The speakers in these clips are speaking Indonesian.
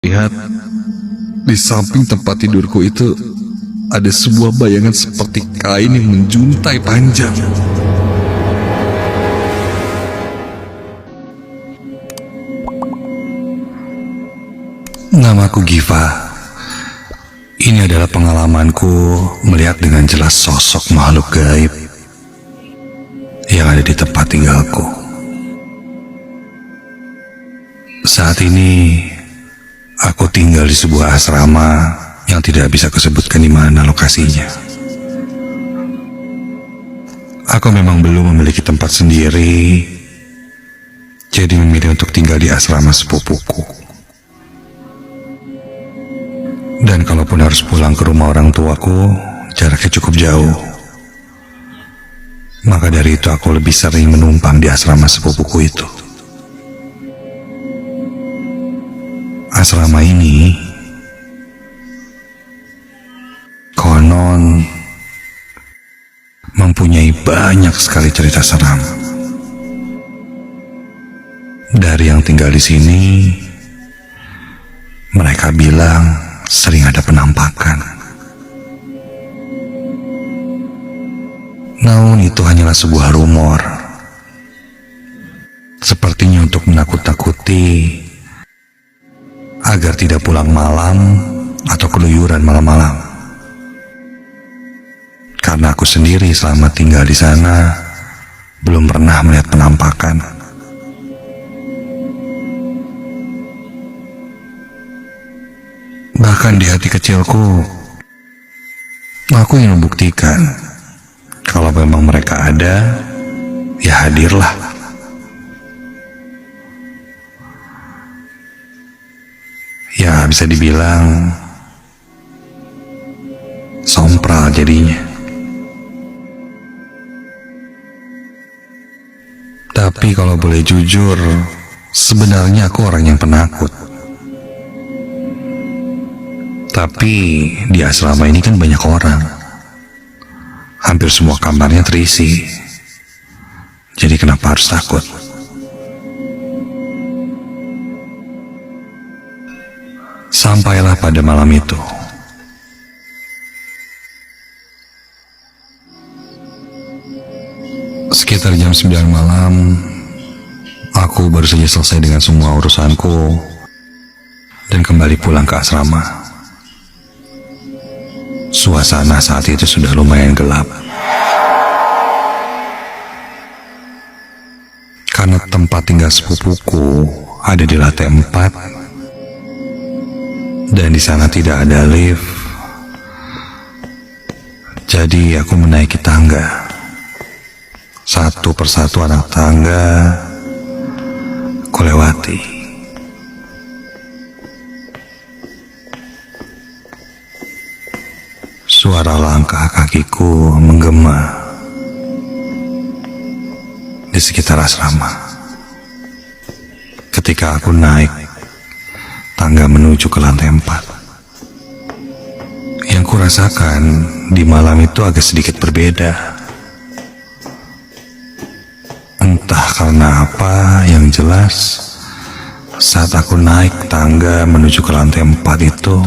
Lihat, di samping tempat tidurku itu ada sebuah bayangan seperti kain yang menjuntai panjang. Namaku Giva. Ini adalah pengalamanku melihat dengan jelas sosok makhluk gaib yang ada di tempat tinggalku. Saat ini aku tinggal di sebuah asrama yang tidak bisa kusebutkan di mana lokasinya. Aku memang belum memiliki tempat sendiri, jadi memilih untuk tinggal di asrama sepupuku. Dan kalaupun harus pulang ke rumah orang tuaku, jaraknya cukup jauh. Maka dari itu aku lebih sering menumpang di asrama sepupuku itu. Asrama ini konon mempunyai banyak sekali cerita seram. Dari yang tinggal di sini, mereka bilang sering ada penampakan. Namun itu hanyalah sebuah rumor. Sepertinya untuk menakut-nakuti agar tidak pulang malam atau keluyuran malam-malam. Karena aku sendiri selama tinggal di sana belum pernah melihat penampakan. Bahkan di hati kecilku, aku ingin membuktikan kalau memang mereka ada, ya hadirlah. Ya bisa dibilang sompral jadinya. Tapi kalau boleh jujur, sebenarnya aku orang yang penakut. Tapi di asrama ini kan banyak orang. Hampir semua kamarnya terisi. Jadi kenapa harus takut? Sampailah pada malam itu. Sekitar jam 9 malam, aku baru saja selesai dengan semua urusanku dan kembali pulang ke asrama. Suasana saat itu sudah lumayan gelap. Karena tempat tinggal sepupuku ada di lantai 4 dan di sana tidak ada lift. Jadi aku menaiki tangga. Satu persatu anak tangga aku lewati. Suara langkah kakiku menggema di sekitar asrama. Ketika aku naik tangga menuju ke lantai 4, yang kurasakan di malam itu agak sedikit berbeda. Entah karena apa, yang jelas saat aku naik tangga menuju ke lantai 4 itu,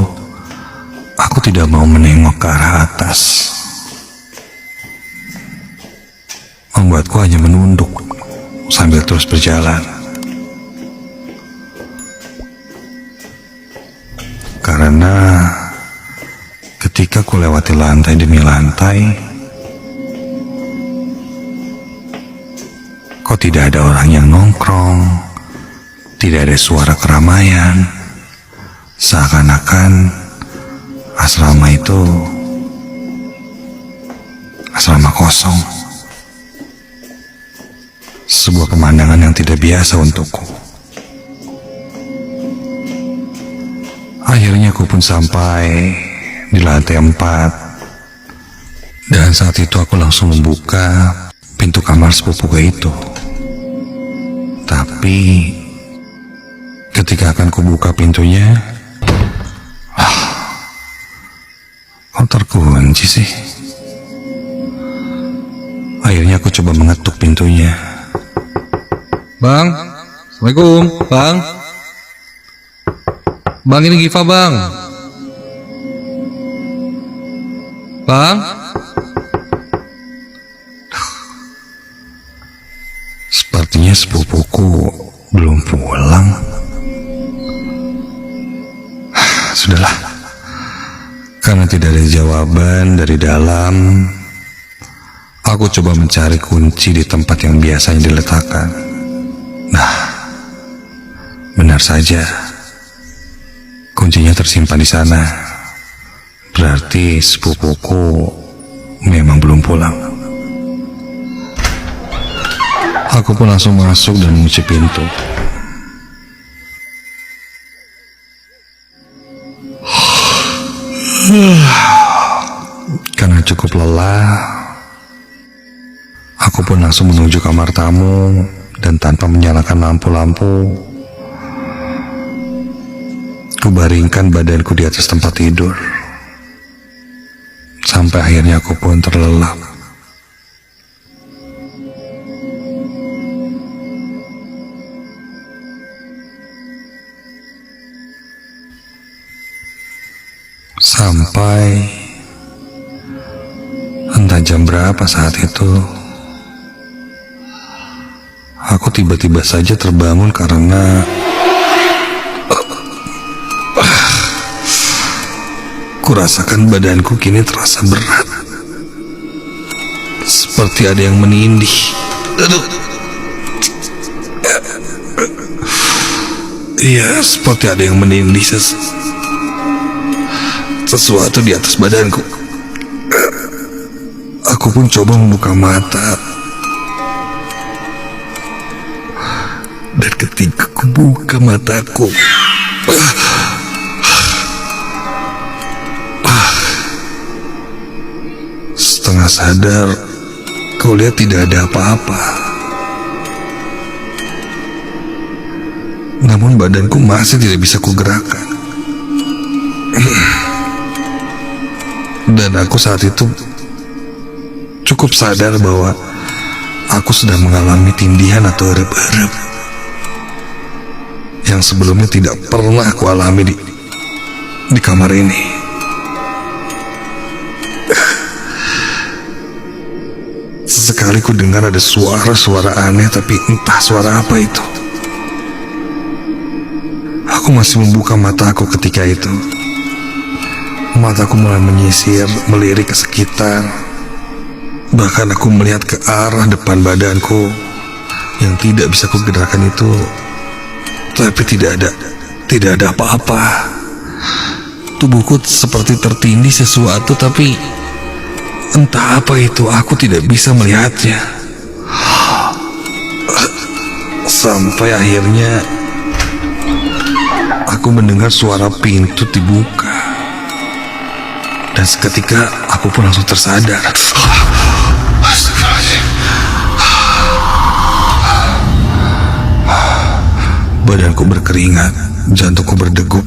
aku tidak mau menengok ke arah atas. Membuatku hanya menunduk sambil terus berjalan. Karena ketika ku lewati lantai demi lantai, kok tidak ada orang yang nongkrong, tidak ada suara keramaian. Seakan-akan asrama itu asrama kosong. Sebuah pemandangan yang tidak biasa untukku. Akhirnya aku pun sampai di lantai 4. Dan saat itu aku langsung membuka pintu kamar sepupuku itu. Tapi ketika akan kubuka pintunya, kok terkunci sih? Akhirnya aku coba mengetuk pintunya. Bang, Assalamualaikum, Bang. Bang, ini Giva bang. Bang? Sepertinya sepupuku belum pulang. Sudahlah, karena tidak ada jawaban dari dalam, aku coba mencari kunci di tempat yang biasanya diletakkan. Nah, benar saja, kuncinya tersimpan di sana. Berarti sepupuku memang belum pulang. Aku pun langsung masuk dan mengunci pintu. Karena cukup lelah, aku pun langsung menuju kamar tamu dan tanpa menyalakan lampu-lampu, kubaringkan badanku di atas tempat tidur. Sampai akhirnya aku pun terlelap. Sampai entah jam berapa saat itu, aku tiba-tiba saja terbangun karena kurasakan badanku kini terasa berat, seperti ada yang menindih. Iya, seperti ada yang menindih sesuatu di atas badanku. Aku pun coba membuka mata, dan ketika kubuka mataku, setengah sadar, kau lihat tidak ada apa-apa. Namun badanku masih tidak bisa kugerakkan. Dan aku saat itu cukup sadar bahwa aku sedang mengalami tindihan atau erep-erep yang sebelumnya tidak pernah aku alami di kamar ini. Sesekali ku dengar ada suara-suara aneh, tapi entah suara apa itu. Aku masih membuka mataku ketika itu. Mataku mulai menyisir, melirik ke sekitar. Bahkan aku melihat ke arah depan badanku yang tidak bisa kugerakkan itu. Tapi tidak ada apa-apa. Tubuhku seperti tertindih sesuatu, tapi entah apa itu, aku tidak bisa melihatnya. Sampai akhirnya aku mendengar suara pintu dibuka. Dan seketika aku pun langsung tersadar. Astagfirullahaladzim. Badanku berkeringat, jantungku berdegup.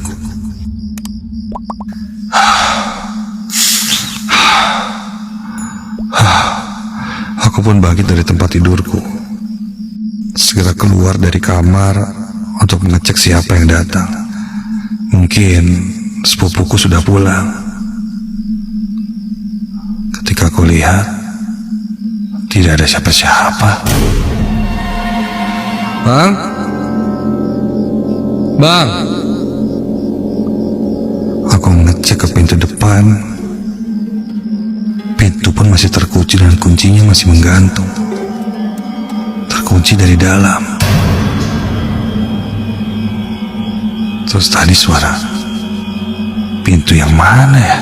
Aku pun bangkit dari tempat tidurku, segera keluar dari kamar untuk mengecek siapa yang datang. Mungkin sepupuku sudah pulang. Ketika aku lihat, tidak ada siapa-siapa. Bang? Bang? Aku mengecek ke pintu depan. Pintu pun masih terkunci dan kuncinya masih menggantung. Terkunci dari dalam. Terus tadi suara pintu yang mana ya?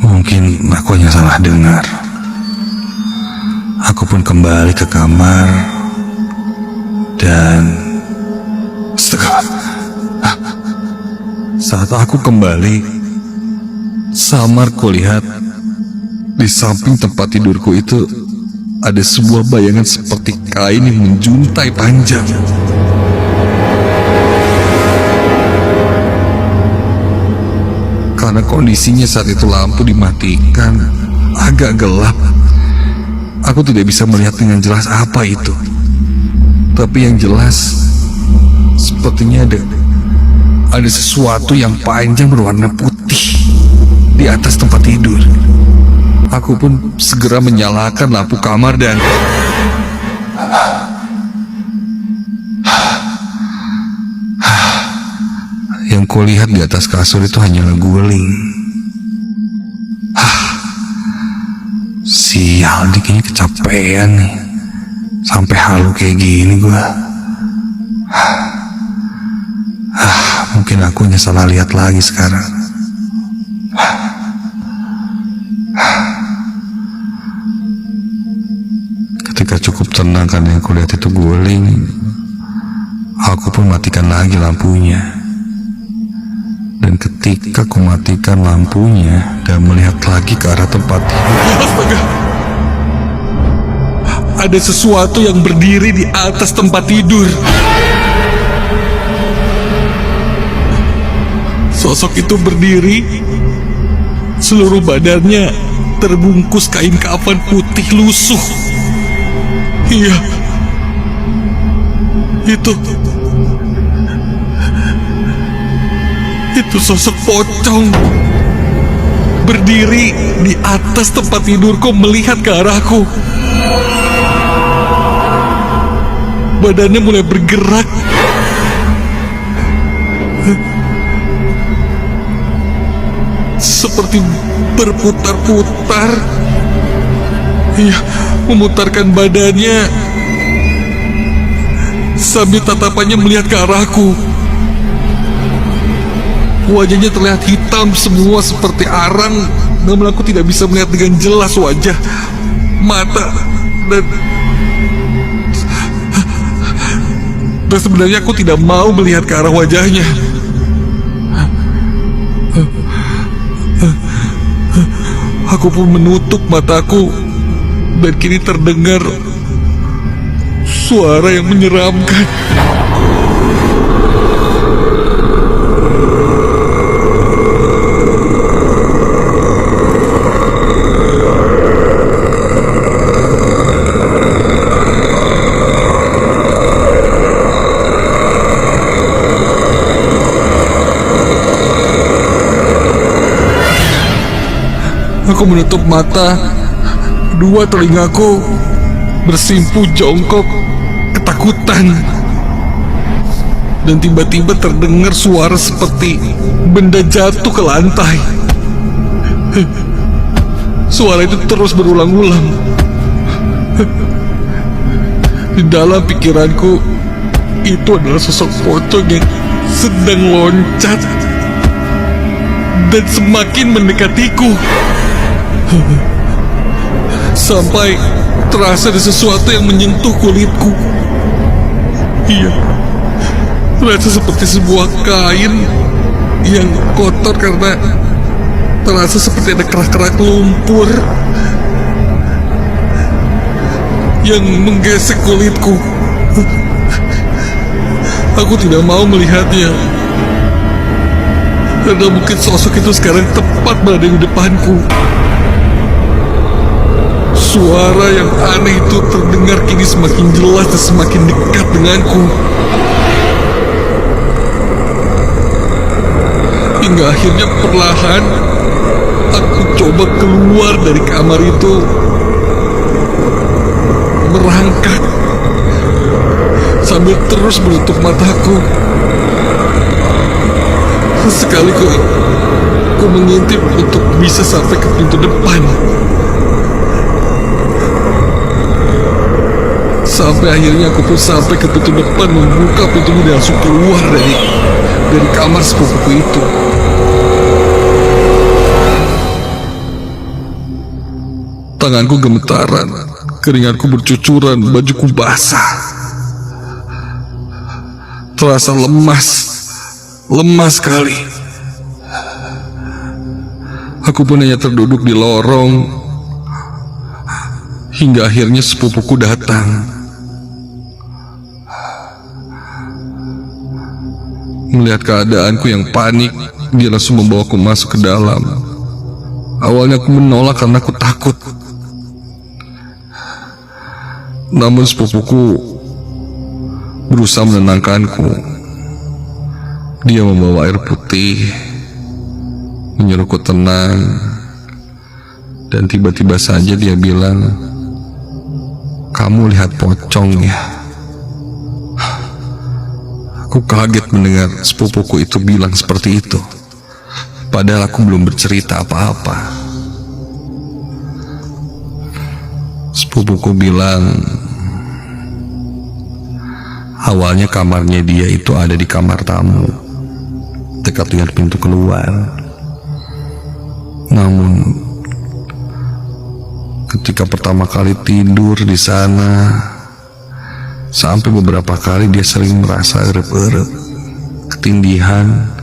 Mungkin aku hanya salah dengar. Aku pun kembali ke kamar dan saat aku kembali, samar kulihat di samping tempat tidurku itu ada sebuah bayangan seperti kain yang menjuntai panjang. Karena kondisinya saat itu lampu dimatikan, agak gelap, Aku tidak bisa melihat dengan jelas apa itu. Tapi yang jelas, sepertinya ada sesuatu yang panjang berwarna putih di atas tempat tidur. Aku pun segera menyalakan lampu kamar dan yang kulihat di atas kasur itu hanyalah guling. Sial, kayaknya kecapean nih. Sampai halu kayak gini gua. Mungkin aku salah lihat lagi sekarang. Ketika cukup tenang karena yang kulihat itu guling, aku pun matikan lagi lampunya. Dan ketika aku matikan lampunya dan melihat lagi ke arah tempat tidur, astaga! Ada sesuatu yang berdiri di atas tempat tidur. Sosok itu berdiri, seluruh badannya terbungkus kain kafan putih lusuh. Iya, itu sosok pocong berdiri di atas tempat tidurku melihat ke arahku. Badannya mulai bergerak. Seperti berputar-putar. Iya, memutarkan badannya sambil tatapannya melihat ke arahku. Wajahnya terlihat hitam semua seperti arang, namun aku tidak bisa melihat dengan jelas wajah, mata, dan sebenarnya aku tidak mau melihat ke arah wajahnya. Aku pun menutup mataku, dan kini terdengar suara yang menyeramkan. Aku menutup mata, dua telingaku bersimpu jongkok ketakutan. Dan tiba-tiba terdengar suara seperti benda jatuh ke lantai. Suara itu terus berulang-ulang. Di dalam pikiranku, itu adalah sosok pocong yang sedang loncat dan semakin mendekatiku. Sampai terasa ada sesuatu yang menyentuh kulitku. Iya, terasa seperti sebuah kain yang kotor karena terasa seperti ada kerak-kerak lumpur yang menggesek kulitku. Aku tidak mau melihatnya, karena mungkin sosok itu sekarang tepat berada di depanku. Suara yang aneh itu terdengar kini semakin jelas dan semakin dekat denganku. Hingga akhirnya perlahan aku coba keluar dari kamar itu, merangkak sambil terus menutup mataku. Sesekali ku mengintip untuk bisa sampai ke pintu depan. Sampai akhirnya aku pun sampai ke pintu depan, membuka pintunya dan langsung keluar dari kamar sepupuku itu. Tanganku gemetaran, keringatku bercucuran, bajuku basah. Terasa lemas sekali. Aku pun hanya terduduk di lorong hingga akhirnya sepupuku datang. Melihat keadaanku yang panik, dia langsung membawaku masuk ke dalam. Awalnya aku menolak karena aku takut. Namun sepupuku berusaha menenangkanku. Dia membawa air putih, menyuruhku tenang, dan tiba-tiba saja dia bilang, "Kamu lihat pocong ya?" Aku kaget mendengar sepupuku itu bilang seperti itu, padahal aku belum bercerita apa-apa. Sepupuku bilang, awalnya kamarnya dia itu ada di kamar tamu, dekat dengan pintu keluar. Namun, ketika pertama kali tidur di sana, sampai beberapa kali dia sering merasa erep-erep, ketindihan,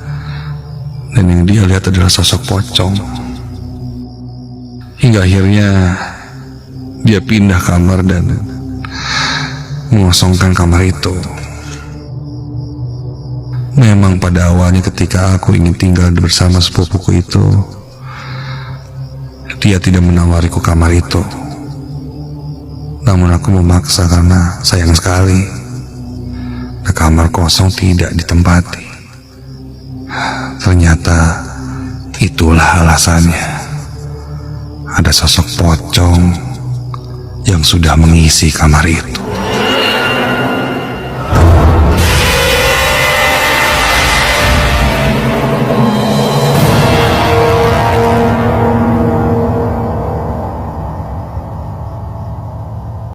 dan yang dia lihat adalah sosok pocong. Hingga akhirnya dia pindah kamar dan mengosongkan kamar itu. Memang pada awalnya ketika aku ingin tinggal bersama sepupuku itu, dia tidak menawariku kamar itu. Namun aku memaksa karena sayang sekali kamar kosong tidak ditempati. Ternyata itulah alasannya. Ada sosok pocong yang sudah mengisi kamar itu.